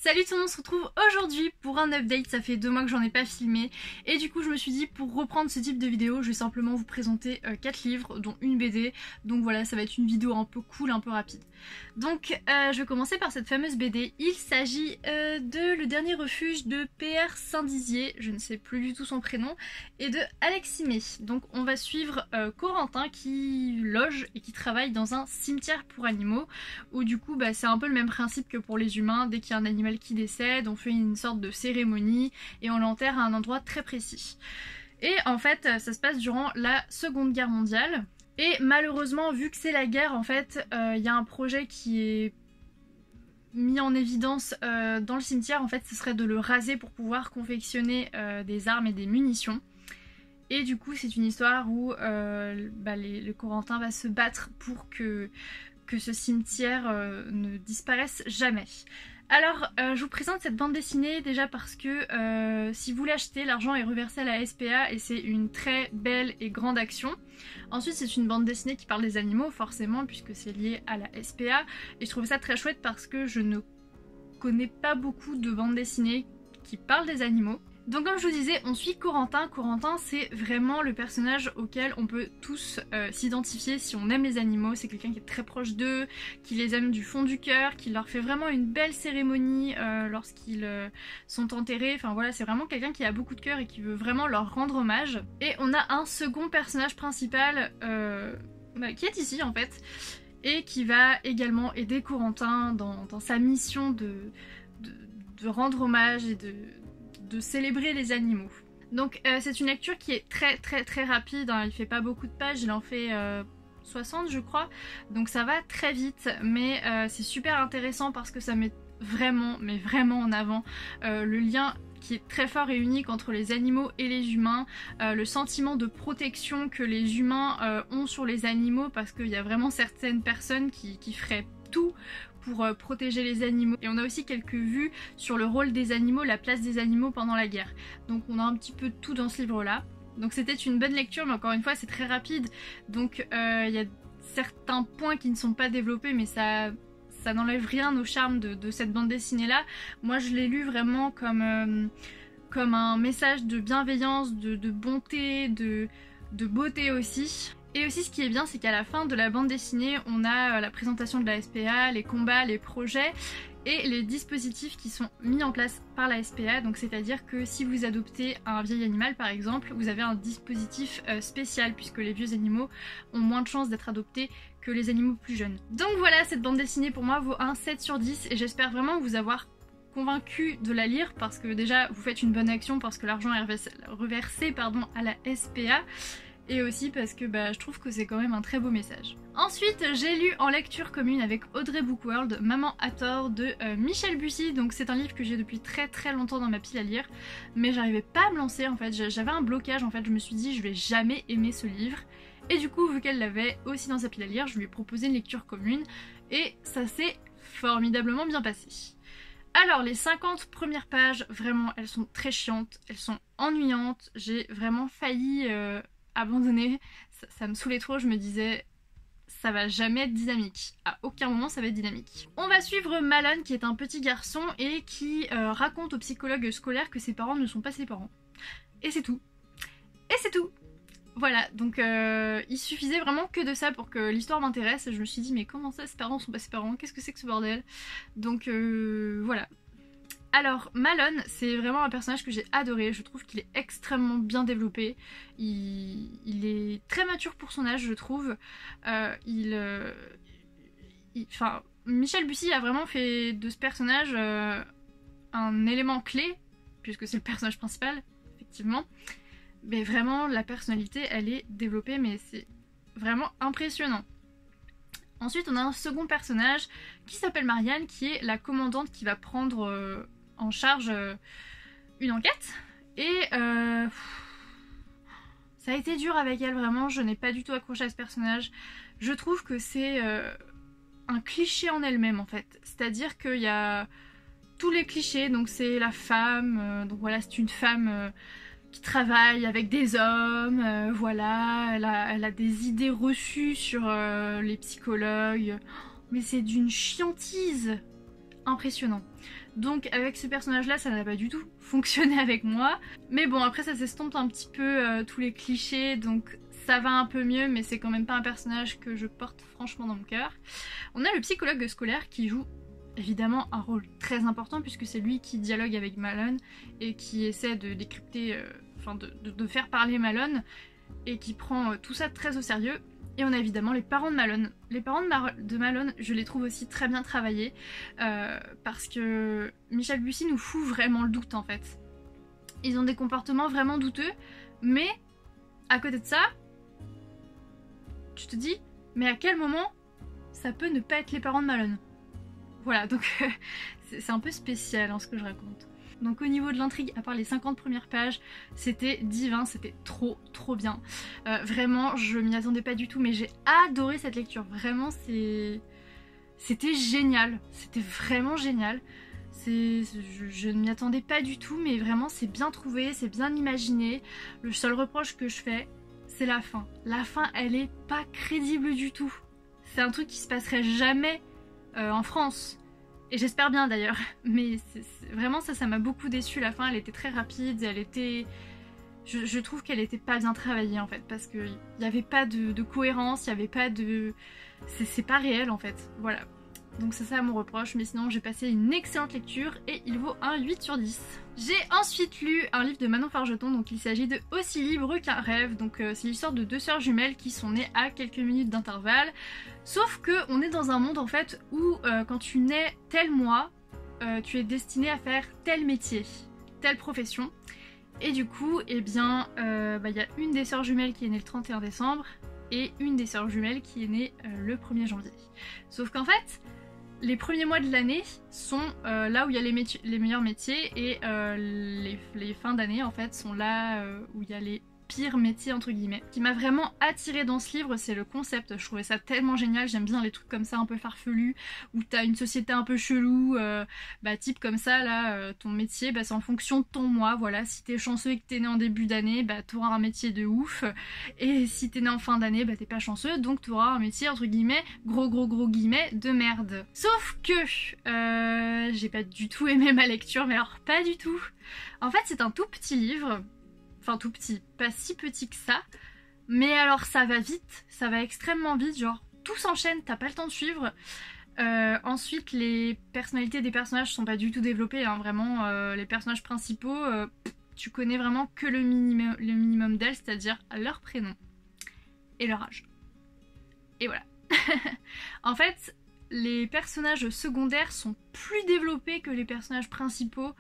Salut tout le monde, on se retrouve aujourd'hui pour un update, ça fait 2 mois que j'en ai pas filmé et du coup je me suis dit pour reprendre ce type de vidéo je vais simplement vous présenter 4 livres dont une BD, donc voilà ça va être une vidéo un peu cool, un peu rapide. Donc je vais commencer par cette fameuse BD, il s'agit de Le Dernier Refuge de P.R. Saint-Dizier, je ne sais plus du tout son prénom, et de Alexis. Donc on va suivre Corentin qui loge et qui travaille dans un cimetière pour animaux où du coup c'est un peu le même principe que pour les humains, dès qu'il y a un animal qui décède, on fait une sorte de cérémonie et on l'enterre à un endroit très précis. Et en fait, ça se passe durant la Seconde Guerre mondiale. Et malheureusement, vu que c'est la guerre, en fait, il y a un projet qui est mis en évidence dans le cimetière. En fait, ce serait de le raser pour pouvoir confectionner des armes et des munitions. Et du coup, c'est une histoire où le Corentin va se battre pour que ce cimetière ne disparaisse jamais. Alors, je vous présente cette bande dessinée déjà parce que si vous l'achetez, l'argent est reversé à la SPA et c'est une très belle et grande action. Ensuite, c'est une bande dessinée qui parle des animaux, forcément, puisque c'est lié à la SPA. Et je trouve ça très chouette parce que je ne connais pas beaucoup de bandes dessinées qui parlent des animaux. Donc comme je vous disais, on suit Corentin. Corentin, c'est vraiment le personnage auquel on peut tous s'identifier si on aime les animaux. C'est quelqu'un qui est très proche d'eux, qui les aime du fond du cœur, qui leur fait vraiment une belle cérémonie lorsqu'ils sont enterrés. Enfin voilà, c'est vraiment quelqu'un qui a beaucoup de cœur et qui veut vraiment leur rendre hommage. Et on a un second personnage principal qui est ici en fait, et qui va également aider Corentin dans sa mission de rendre hommage et de célébrer les animaux. Donc c'est une lecture qui est très rapide, hein. Il fait pas beaucoup de pages, il en fait 60 je crois, donc ça va très vite, mais c'est super intéressant parce que ça met vraiment, mais vraiment en avant le lien qui est très fort et unique entre les animaux et les humains, le sentiment de protection que les humains ont sur les animaux, parce qu'il y a vraiment certaines personnes qui feraient tout pour protéger les animaux. Et on a aussi quelques vues sur le rôle des animaux, la place des animaux pendant la guerre. Donc on a un petit peu tout dans ce livre-là. Donc c'était une bonne lecture, mais encore une fois c'est très rapide. Donc il y a certains points qui ne sont pas développés, mais ça n'enlève rien au charme de cette bande dessinée-là. Moi je l'ai lu vraiment comme un message de bienveillance, de bonté, de beauté aussi. Et aussi ce qui est bien, c'est qu'à la fin de la bande dessinée, on a la présentation de la SPA, les combats, les projets et les dispositifs qui sont mis en place par la SPA. Donc c'est-à-dire que si vous adoptez un vieil animal par exemple, vous avez un dispositif spécial, puisque les vieux animaux ont moins de chances d'être adoptés que les animaux plus jeunes. Donc voilà, cette bande dessinée pour moi vaut un 7 sur 10 et j'espère vraiment vous avoir convaincu de la lire, parce que déjà vous faites une bonne action parce que l'argent est reversé à la SPA. Et aussi parce que je trouve que c'est quand même un très beau message. Ensuite, j'ai lu en lecture commune avec Audrey Bookworld Maman a tort de Michel Bussy. Donc c'est un livre que j'ai depuis très longtemps dans ma pile à lire, mais j'arrivais pas à me lancer en fait. J'avais un blocage en fait, je me suis dit je vais jamais aimer ce livre. Et du coup, vu qu'elle l'avait aussi dans sa pile à lire, je lui ai proposé une lecture commune et ça s'est formidablement bien passé. Alors les 50 premières pages, vraiment elles sont très chiantes, elles sont ennuyantes, j'ai vraiment failli abandonné, ça me saoulait trop, je me disais ça va jamais être dynamique, à aucun moment ça va être dynamique. On va suivre Malone qui est un petit garçon et qui raconte au psychologue scolaire que ses parents ne sont pas ses parents. Et c'est tout. Et c'est tout. Voilà, donc il suffisait vraiment que de ça pour que l'histoire m'intéresse et je me suis dit mais comment ça ses parents sont pas ses parents, qu'est-ce que c'est que ce bordel? Donc voilà. Alors Malone, c'est vraiment un personnage que j'ai adoré, je trouve qu'il est extrêmement bien développé, il est très mature pour son âge je trouve, Michel Bussy a vraiment fait de ce personnage un élément clé, puisque c'est le personnage principal, effectivement, mais vraiment la personnalité elle est développée, mais c'est vraiment impressionnant. Ensuite on a un second personnage qui s'appelle Marianne, qui est la commandante qui va prendre en charge une enquête et ça a été dur avec elle, vraiment je n'ai pas du tout accroché à ce personnage. Je trouve que c'est un cliché en elle-même en fait, c'est-à-dire qu'il y a tous les clichés, donc c'est la femme, donc voilà c'est une femme qui travaille avec des hommes, voilà, elle a des idées reçues sur les psychologues, mais c'est d'une chiantise impressionnant. Donc avec ce personnage là ça n'a pas du tout fonctionné avec moi, mais bon après ça s'estompe un petit peu tous les clichés, donc ça va un peu mieux, mais c'est quand même pas un personnage que je porte franchement dans mon cœur. On a le psychologue scolaire qui joue évidemment un rôle très important puisque c'est lui qui dialogue avec Malone et qui essaie de décrypter, de faire parler Malone, et qui prend tout ça très au sérieux. Et on a évidemment les parents de Malone. Les parents de Malone, je les trouve aussi très bien travaillés parce que Michel Bussy nous fout vraiment le doute en fait. Ils ont des comportements vraiment douteux, mais à côté de ça, tu te dis, mais à quel moment ça peut ne pas être les parents de Malone? Voilà, donc c'est un peu spécial ce que je raconte. Donc au niveau de l'intrigue, à part les 50 premières pages, c'était divin, c'était trop bien. Vraiment, je m'y attendais pas du tout, mais j'ai adoré cette lecture. Vraiment, c'était génial. C'était vraiment génial. Je ne m'y attendais pas du tout, mais vraiment c'est bien trouvé, c'est bien imaginé. Le seul reproche que je fais, c'est la fin. La fin, elle est pas crédible du tout. C'est un truc qui se passerait jamais en France. Et j'espère bien d'ailleurs, mais vraiment ça m'a beaucoup déçu. La fin elle était très rapide, elle était... Je trouve qu'elle était pas bien travaillée en fait, parce qu'il n'y avait pas de cohérence, il n'y avait pas de... C'est pas réel en fait, voilà. Donc c'est ça mon reproche, mais sinon j'ai passé une excellente lecture et il vaut un 8 sur 10. J'ai ensuite lu un livre de Manon Fargeton, donc il s'agit de Aussi libre qu'un rêve. Donc c'est l'histoire de deux sœurs jumelles qui sont nées à quelques minutes d'intervalle. Sauf que on est dans un monde en fait où quand tu nais tel mois, tu es destiné à faire tel métier, telle profession. Et du coup, eh bien, y a une des sœurs jumelles qui est née le 31 décembre et une des sœurs jumelles qui est née le 1er janvier. Sauf qu'en fait, les premiers mois de l'année sont là où il y a les meilleurs métiers, et les fins d'année en fait sont là où il y a les pire métier entre guillemets. Ce qui m'a vraiment attirée dans ce livre, c'est le concept. Je trouvais ça tellement génial, j'aime bien les trucs comme ça un peu farfelus, où t'as une société un peu chelou, type comme ça là, ton métier c'est en fonction de ton mois, voilà. Si t'es chanceux et que t'es né en début d'année, t'auras un métier de ouf, et si t'es né en fin d'année, t'es pas chanceux, donc t'auras un métier entre guillemets, gros guillemets, de merde. Sauf que j'ai pas du tout aimé ma lecture, mais alors pas du tout. En fait c'est un tout petit livre, enfin tout petit, pas si petit que ça, mais alors ça va vite, ça va extrêmement vite, genre tout s'enchaîne, t'as pas le temps de suivre. Ensuite les personnalités des personnages sont pas du tout développées, hein, vraiment les personnages principaux, tu connais vraiment que le minimum d'elles, c'est-à-dire leur prénom et leur âge. Et voilà. En fait, les personnages secondaires sont plus développés que les personnages principaux.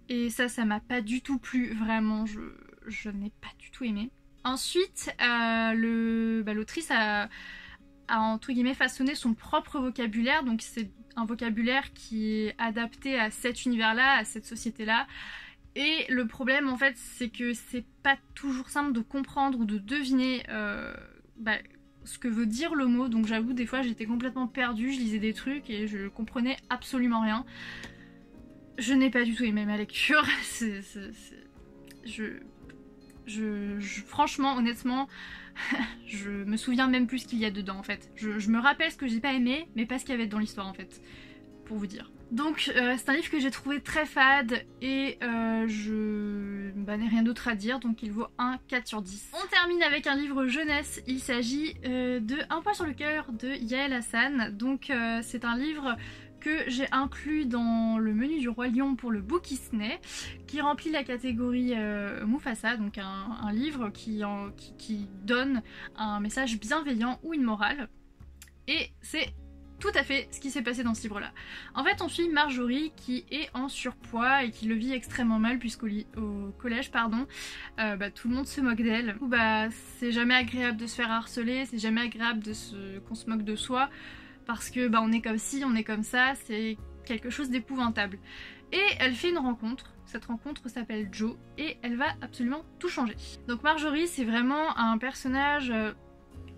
Et ça m'a pas du tout plu, vraiment, je n'ai pas du tout aimé. Ensuite, l'autrice a entre guillemets façonné son propre vocabulaire, donc c'est un vocabulaire qui est adapté à cet univers-là, à cette société-là. Et le problème en fait, c'est que c'est pas toujours simple de comprendre ou de deviner ce que veut dire le mot, donc j'avoue des fois j'étais complètement perdue, je lisais des trucs et je comprenais absolument rien. Je n'ai pas du tout aimé ma lecture, franchement, honnêtement, je me souviens même plus ce qu'il y a dedans en fait. Je me rappelle ce que j'ai pas aimé, mais pas ce qu'il y avait dans l'histoire en fait, pour vous dire. Donc c'est un livre que j'ai trouvé très fade et je n'ai rien d'autre à dire, donc il vaut un 4 sur 10. On termine avec un livre jeunesse, il s'agit de Un poids sur le cœur de Yael Hassan. Donc c'est un livre que j'ai inclus dans le menu du Roi Lion pour le Bookisney, qui remplit la catégorie Mufasa, donc un livre qui donne un message bienveillant ou une morale. Et c'est tout à fait ce qui s'est passé dans ce livre-là. En fait, on suit Marjorie qui est en surpoids et qui le vit extrêmement mal puisqu'au collège, tout le monde se moque d'elle. C'est jamais agréable de se faire harceler, c'est jamais agréable qu'on se moque de soi. Parce que on est comme ci, on est comme ça, c'est quelque chose d'épouvantable. Et elle fait une rencontre, cette rencontre s'appelle Jo, et elle va absolument tout changer. Donc Marjorie, c'est vraiment un personnage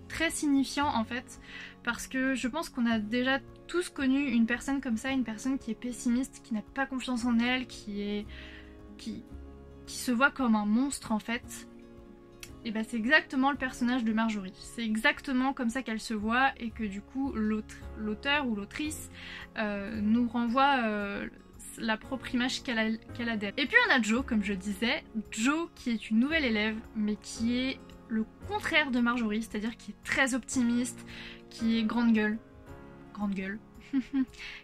très signifiant en fait, parce que je pense qu'on a déjà tous connu une personne comme ça, une personne qui est pessimiste, qui n'a pas confiance en elle, qui se voit comme un monstre en fait. et bah c'est exactement le personnage de Marjorie. C'est exactement comme ça qu'elle se voit et que du coup l'auteur ou l'autrice nous renvoie la propre image qu'elle a d'elle. Et puis on a Jo, comme je disais, Jo qui est une nouvelle élève mais qui est le contraire de Marjorie, c'est-à-dire qui est très optimiste, qui est grande gueule,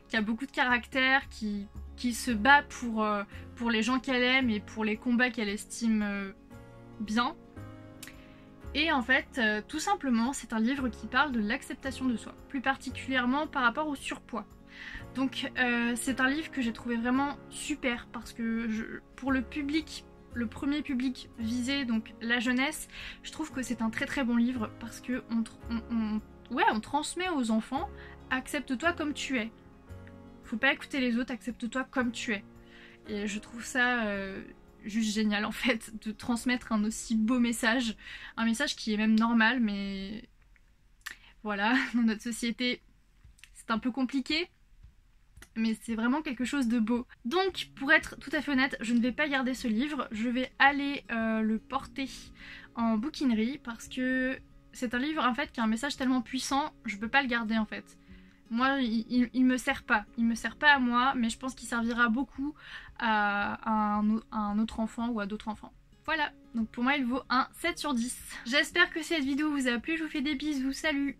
qui a beaucoup de caractère, qui se bat pour les gens qu'elle aime et pour les combats qu'elle estime bien. Et en fait, tout simplement, c'est un livre qui parle de l'acceptation de soi, plus particulièrement par rapport au surpoids. Donc c'est un livre que j'ai trouvé vraiment super parce que pour le public, le premier public visé, donc la jeunesse, je trouve que c'est un très très bon livre parce que on transmet aux enfants « accepte-toi comme tu es ». Faut pas écouter les autres, accepte-toi comme tu es. Et je trouve ça juste génial en fait, de transmettre un aussi beau message. Un message qui est même normal, mais voilà, dans notre société, c'est un peu compliqué. Mais c'est vraiment quelque chose de beau. Donc, pour être tout à fait honnête, je ne vais pas garder ce livre. Je vais aller le porter en bouquinerie parce que c'est un livre en fait qui a un message tellement puissant, je peux pas le garder en fait. Moi, il me sert pas. Il me sert pas à moi, mais je pense qu'il servira beaucoup à un autre enfant ou à d'autres enfants. Voilà, donc pour moi il vaut un 7 sur 10. J'espère que cette vidéo vous a plu, je vous fais des bisous, salut!